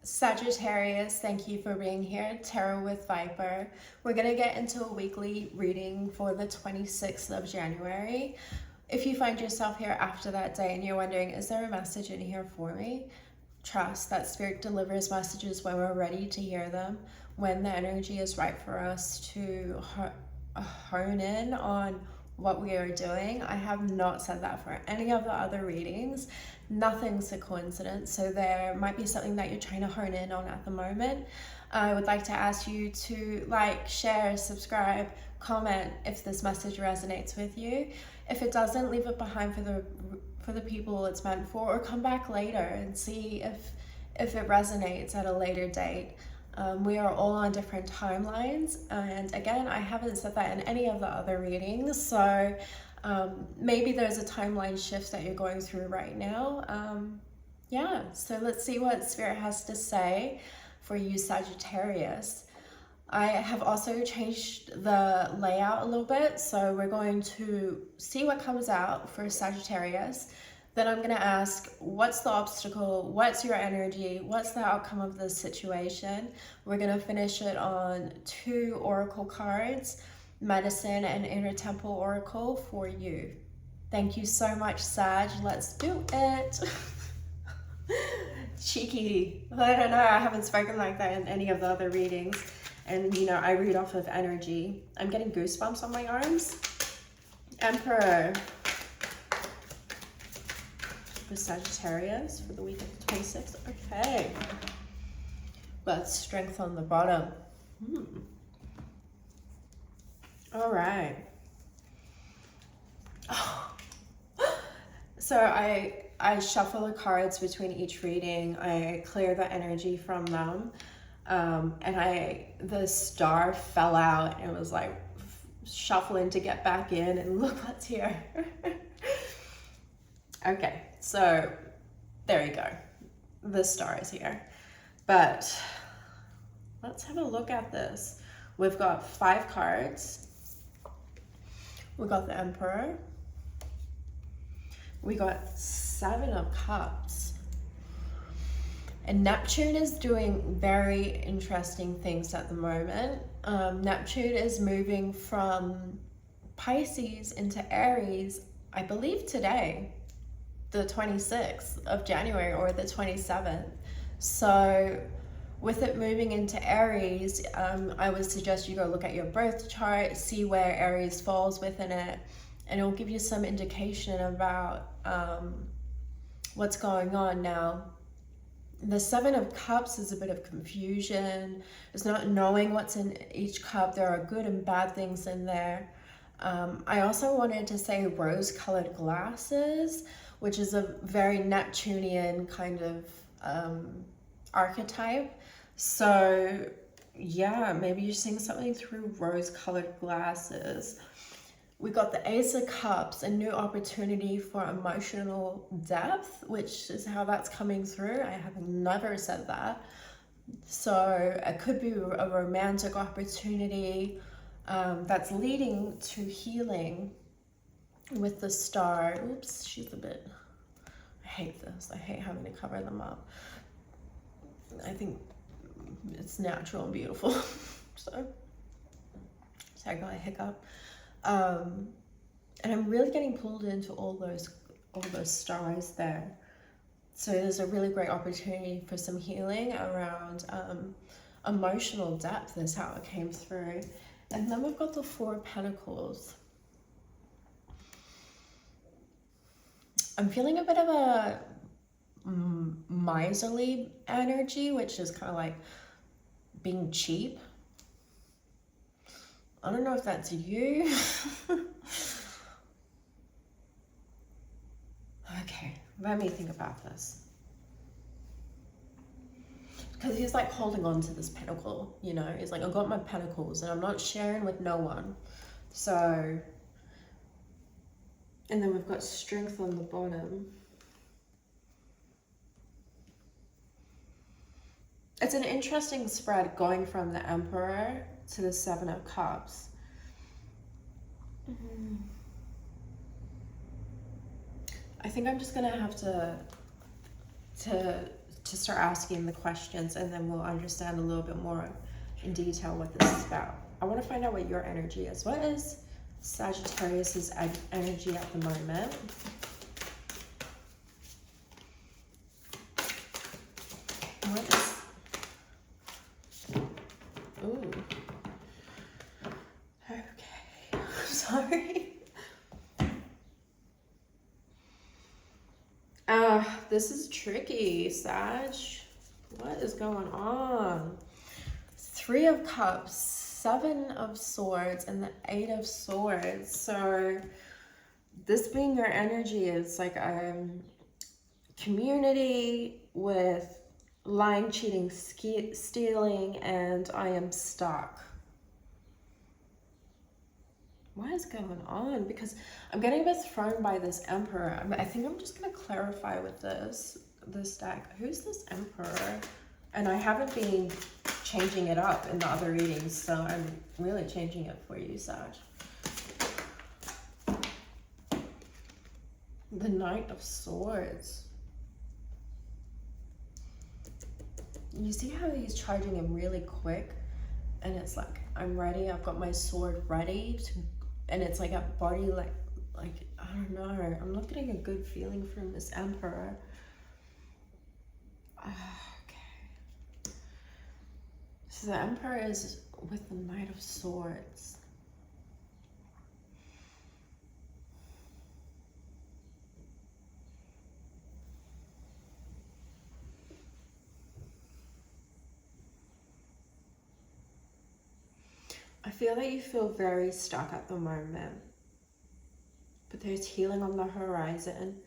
Sagittarius, thank you for being here. Tarot with Viper. We're going to get into a weekly reading for the 26th of January. If you find yourself here after that day and you're wondering, is there a message in here for me? Trust that Spirit delivers messages when we're ready to hear them, when the energy is right for us to hone in on what we are doing. I have not said that for any of the other readings. Nothing's a coincidence, so there might be something that you're trying to hone in on at the moment. I would like to ask you to like, share, subscribe, comment if this message resonates with you. If it doesn't, leave it behind for the people it's meant for, or come back later and see if it resonates at a later date. We are all on different timelines, and again, I haven't said that in any of the other readings, so maybe there's a timeline shift that you're going through right now. Yeah, so let's see what Spirit has to say for you, Sagittarius. I have also changed the layout a little bit, so we're going to see what comes out for Sagittarius. Then I'm going to ask, what's the obstacle? What's your energy? What's the outcome of this situation? We're going to finish it on 2 oracle cards, Medicine and Inner Temple Oracle for you. Thank you so much, Sag. Let's do it. Cheeky. I don't know. I haven't spoken like that in any of the other readings. And, you know, I read off of energy. I'm getting goosebumps on my arms. Emperor. For Sagittarius for the week of the 26th. Okay. But strength on the bottom. All right. Oh. So I shuffle the cards between each reading. I clear the energy from them. And the star fell out and was like shuffling to get back in, and look what's here. Okay, so there you go. The star is here. But let's have a look at this. We've got 5 cards. We got the Emperor. We got 7 of Cups. And Neptune is doing very interesting things at the moment. Neptune is moving from Pisces into Aries, I believe today, the 26th of January or the 27th. So with it moving into Aries, I would suggest you go look at your birth chart, see where Aries falls within it, and it will give you some indication about what's going on now. The 7 of Cups is a bit of confusion. It's not knowing what's in each cup. There are good and bad things in there. I also wanted to say rose-colored glasses, which is a very Neptunian kind of archetype. So yeah, maybe you're seeing something through rose-colored glasses. We got the Ace of Cups, a new opportunity for emotional depth, which is how that's coming through. I have never said that. So it could be a romantic opportunity that's leading to healing with the star. Oops, she's a bit, I hate this. I hate having to cover them up. I think it's natural and beautiful. So, sorry, I got a hiccup. And I'm really getting pulled into all those stars there. So there's a really great opportunity for some healing around emotional depth is how it came through. And then we've got the 4 of Pentacles. I'm feeling a bit of a miserly energy, which is kind of like being cheap. I don't know if that's you. Okay, let me think about this. Because he's like holding on to this pentacle, you know? He's like, I've got my pentacles and I'm not sharing with no one. So, and then we've got strength on the bottom. It's an interesting spread going from the Emperor to the 7 of Cups. I think I'm just gonna have to to start asking the questions, and then we'll understand a little bit more in detail what this is about. I want to find out what your energy is. What is Sagittarius's energy at the moment? What is... Ooh. Okay. Sorry. This is tricky, Sag. What is going on? 3 of Cups, 7 of Swords, and the 8 of Swords. So this being your energy is like community with lying, cheating, stealing, and I am stuck. What is going on? Because I'm getting a bit thrown by this Emperor. I think I'm just going to clarify with this deck. Who's this Emperor? And I haven't been changing it up in the other readings, so I'm really changing it for you, Sag. The Knight of Swords. You see how he's charging him really quick? And it's like, I'm ready, I've got my sword ready to... And it's like a body, like I don't know. I'm not getting a good feeling from this Emperor. Okay. So the Emperor is with the Knight of Swords. I feel that you feel very stuck at the moment, but there's healing on the horizon.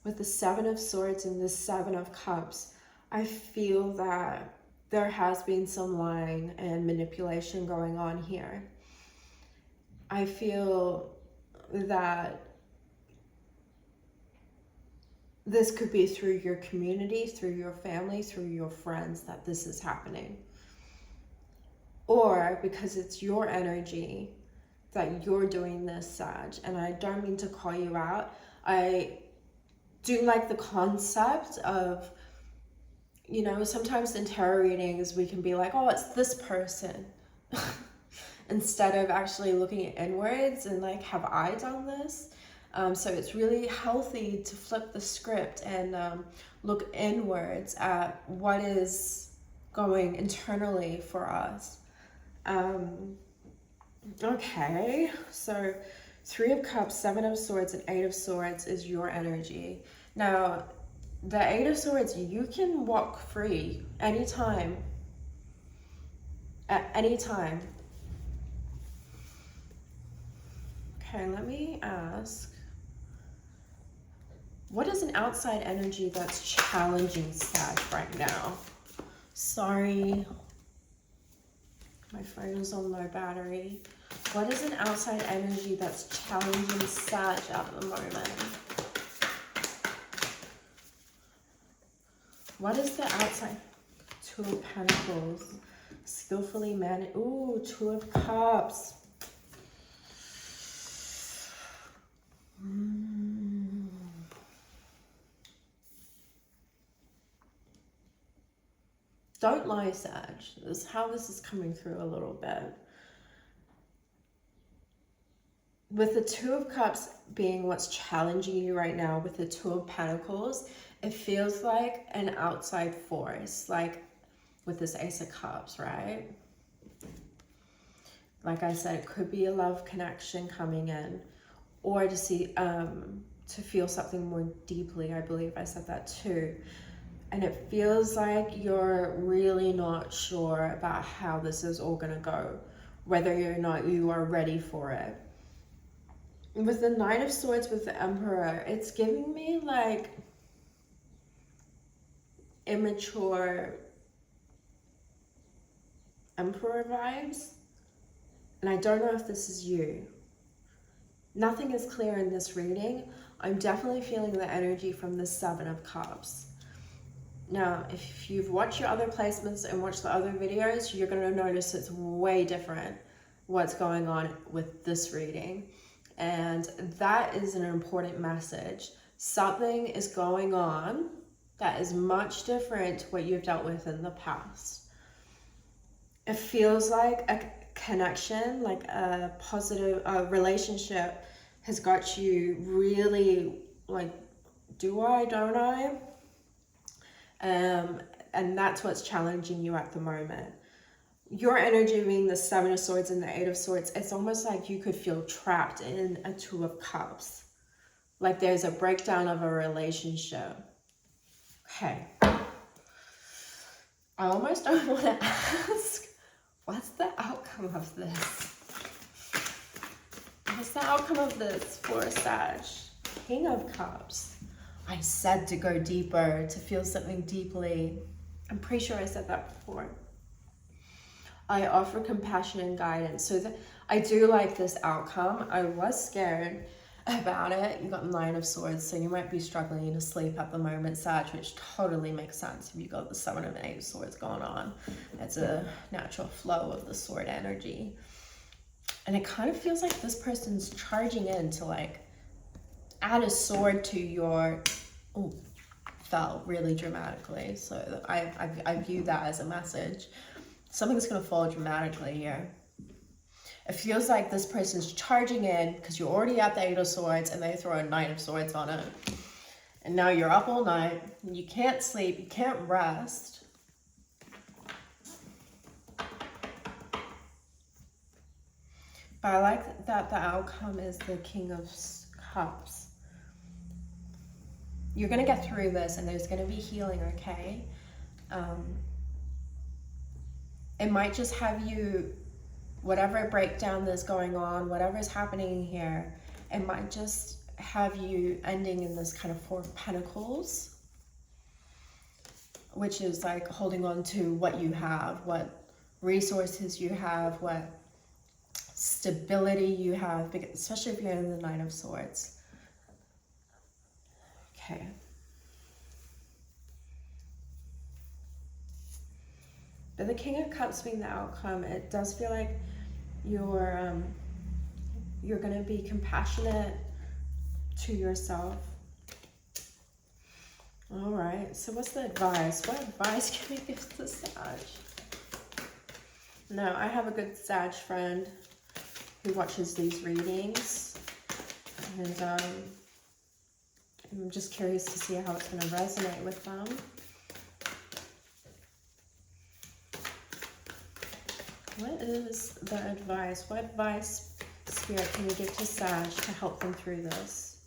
With the 7 of Swords and the 7 of Cups, I feel that there has been some lying and manipulation going on here. I feel that this could be through your community, through your family, through your friends that this is happening. Or because it's your energy that you're doing this, Sag. And I don't mean to call you out. I do like the concept of, you know, sometimes in tarot readings we can be like, oh, it's this person. Instead of actually looking inwards and like, have I done this? So it's really healthy to flip the script and look inwards at what is going internally for us. Okay, so 3 of Cups, 7 of Swords, and 8 of Swords is your energy. Now, the 8 of Swords, you can walk free anytime, at any time. Okay, let me ask, what is an outside energy that's challenging Sag right now? Sorry. My phone is on low battery. What is an outside energy that's challenging Sag at the moment? What is the outside? 2 of Pentacles. Skillfully managed. Ooh, 2 of Cups. Don't lie, Sag. This is how this is coming through a little bit. With the 2 of Cups being what's challenging you right now, with the 2 of Pentacles, it feels like an outside force, like with this Ace of Cups, right? Like I said, it could be a love connection coming in, or to see, to feel something more deeply. I believe I said that too. And it feels like you're really not sure about how this is all gonna go, whether or not you are ready for it. With the Knight of Swords, with the Emperor, it's giving me like immature Emperor vibes. And I don't know if this is you. Nothing is clear in this reading. I'm definitely feeling the energy from the 7 of Cups. Now, if you've watched your other placements and watched the other videos, you're going to notice it's way different what's going on with this reading. And that is an important message. Something is going on that is much different to what you've dealt with in the past. It feels like a connection, like a positive relationship has got you really like, do I, don't I? And that's what's challenging you at the moment. Your energy being the Seven of Swords and the Eight of Swords, it's almost like you could feel trapped in a Two of Cups. Like there's a breakdown of a relationship. Okay. I almost don't want to ask, what's the outcome of this? What's the outcome of this for Sag? King of Cups. I said to go deeper, to feel something deeply. I'm pretty sure I said that before. I offer compassion and guidance. So I do like this outcome. I was scared about it. You got Nine of Swords, so you might be struggling to sleep at the moment, Sag, which totally makes sense if you got the Seven and Eight of Swords going on. It's a natural flow of the sword energy. And it kind of feels like this person's charging in to like add a sword to your, oh, fell really dramatically. So I view that as a message. Something's going to fall dramatically here. It feels like this person's charging in because you're already at the Eight of Swords and they throw a Nine of Swords on it. And now you're up all night. And you can't sleep. You can't rest. But I like that the outcome is the King of Cups. You're going to get through this and there's going to be healing, okay? It might just have you, whatever breakdown that's going on, whatever is happening here, it might just have you ending in this kind of Four of Pentacles, which is like holding on to what you have, what resources you have, what stability you have, especially if you're in the Nine of Swords. Okay. But the King of Cups being the outcome, it does feel like you're going to be compassionate to yourself. All right, so what's the advice? What advice can we give to Sag? Now, I have a good Sag friend who watches these readings, and I'm just curious to see how it's going to resonate with them. What is the advice? What advice, Spirit, can you give to Sag to help them through this?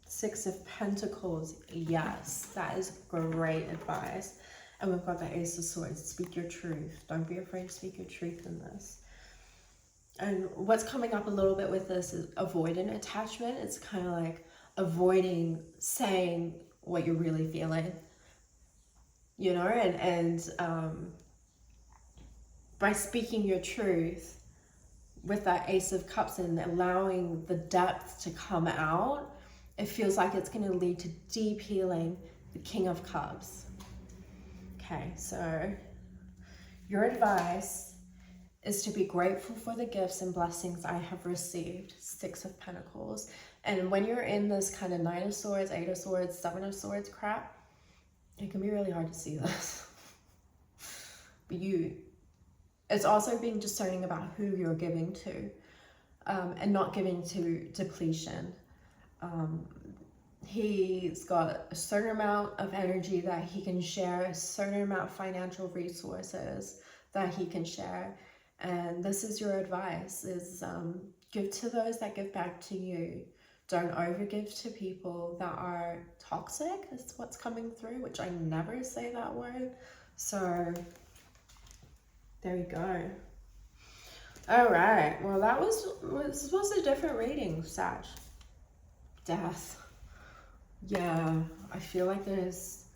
Six of Pentacles. Yes, that is great advice. And we've got the Ace of Swords. Speak your truth. Don't be afraid to speak your truth in this. And what's coming up a little bit with this is avoidant attachment. It's kind of like avoiding saying what you're really feeling, you know, and by speaking your truth with that Ace of Cups and allowing the depth to come out, it feels like it's going to lead to deep healing, the King of Cups. Okay, so your advice is to be grateful for the gifts and blessings I have received, Six of Pentacles. And when you're in this kind of Nine of Swords, Eight of Swords, Seven of Swords crap, it can be really hard to see this. But it's also being discerning about who you're giving to, and not giving to depletion. He's got a certain amount of energy that he can share, a certain amount of financial resources that he can share. And this is your advice, is give to those that give back to you. Don't overgive to people that are toxic, is what's coming through, which I never say that word. So there you go. All right, well, that was a different reading, Sag. Death. Yeah, I feel like there's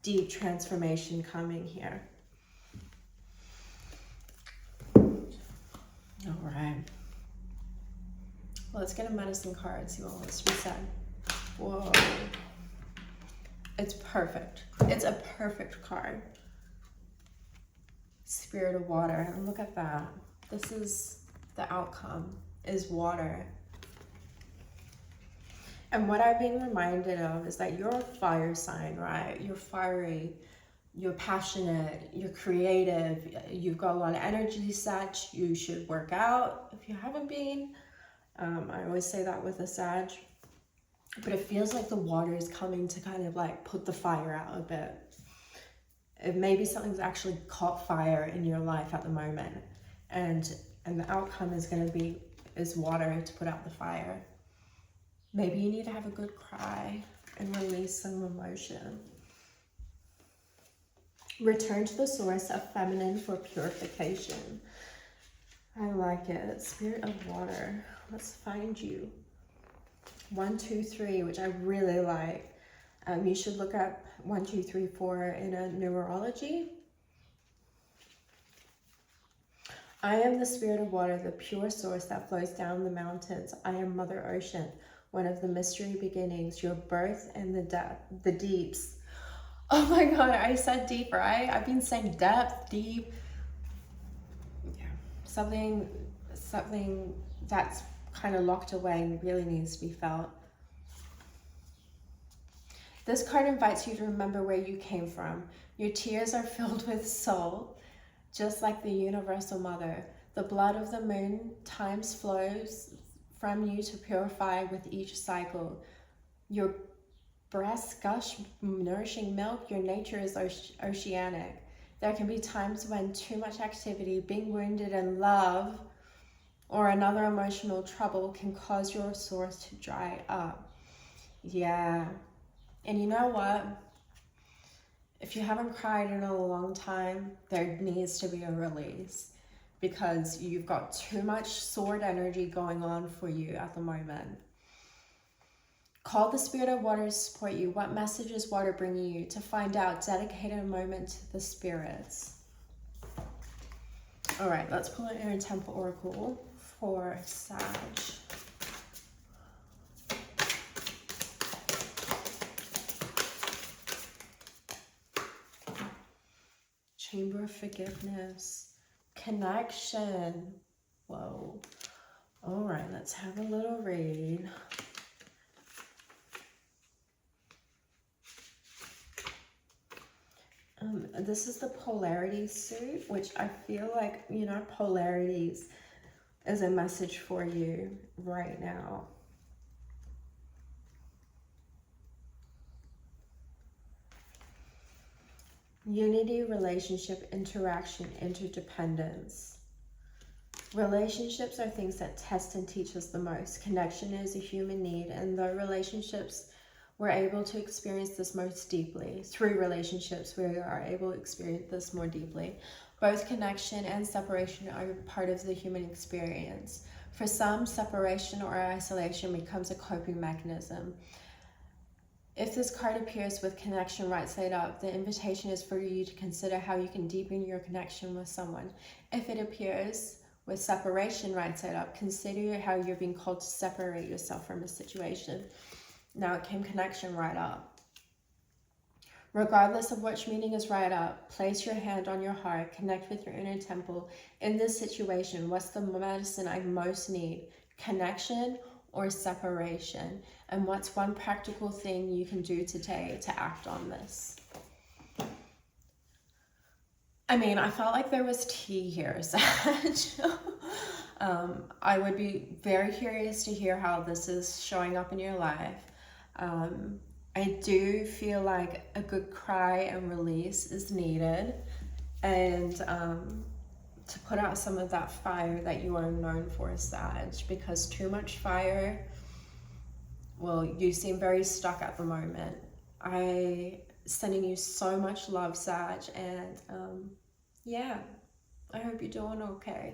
deep transformation coming here. All right. Well, let's get a medicine card, see what wants to be said. Whoa. It's perfect. It's a perfect card. Spirit of water, and look at that. This is the outcome, is water. And what I've been reminded of is that you're a fire sign, right? You're fiery, you're passionate, you're creative, you've got a lot of energy, Sag. You should work out if you haven't been. I always say that with a Sag. But it feels like the water is coming to kind of like put the fire out a bit. It maybe something's actually caught fire in your life at the moment. And the outcome is going to be water to put out the fire. Maybe you need to have a good cry and release some emotion. Return to the source of feminine for purification. I like it. Spirit of water. Let's find you. 1, 2, 3, which I really like. You should look up 1, 2, 3, 4 in a numerology. I am the spirit of water, the pure source that flows down the mountains. I am Mother Ocean, one of the mystery beginnings, your birth and the deeps. Oh my God, I said deep, right? I've been saying depth, deep. Yeah. Something that's kind of locked away and really needs to be felt. This card invites you to remember where you came from. Your tears are filled with soul, just like the universal mother. The blood of the moon times flows from you to purify with each cycle. Your breasts gush nourishing milk. Your nature is oceanic. There can be times when too much activity, being wounded in love, or another emotional trouble can cause your source to dry up. Yeah. And you know what? If you haven't cried in a long time, there needs to be a release, because you've got too much sword energy going on for you at the moment. Call the spirit of water to support you. What message is water bringing you? To find out, dedicate a moment to the spirits. All right, let's pull an Inner Temple Oracle for Sag. Chamber of Forgiveness. Connection. Whoa. All right, let's have a little read. This is the polarity suit, which I feel like, you know, polarities is a message for you right now. Unity, relationship, interaction, interdependence. Relationships are things that test and teach us the most. Connection is a human need, and though relationships, we're able to experience this most deeply. Through relationships, we are able to experience this more deeply. Both connection and separation are part of the human experience. For some, separation or isolation becomes a coping mechanism. If this card appears with connection right side up, the invitation is for you to consider how you can deepen your connection with someone. If it appears with separation right side up, consider how you're being called to separate yourself from a situation. Now it came connection right up. Regardless of which meaning is right up, place your hand on your heart, connect with your inner temple. In this situation, what's the medicine I most need? Connection or separation? And what's one practical thing you can do today to act on this? I mean, I felt like there was tea here, Sag. I would be very curious to hear how this is showing up in your life. I do feel like a good cry and release is needed, and to put out some of that fire that you are known for, Sag, because too much fire, well, you seem very stuck at the moment. Sending you so much love, Sag, and yeah, I hope you're doing okay.